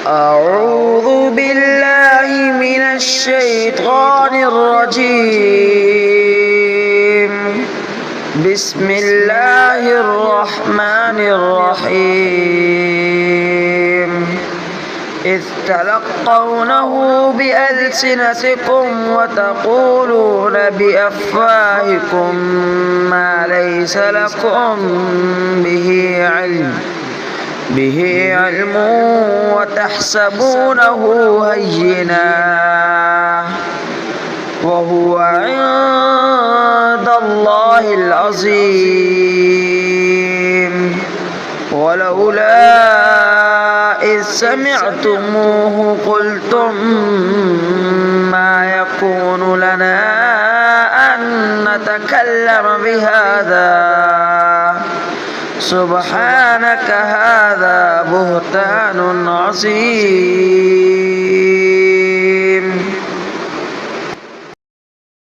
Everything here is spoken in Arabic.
أعوذ بالله من الشيطان الرجيم. بسم الله الرحمن الرحيم. إذ تلقونه بألسنتكم وتقولون بأفواهكم ما ليس لكم به علم وتحسبونه هينا وهو عند الله العظيم. ولولا إذ سمعتموه قلتم ما يكون لنا أن نتكلم بهذا سبحانك هذا بهتان عظيم.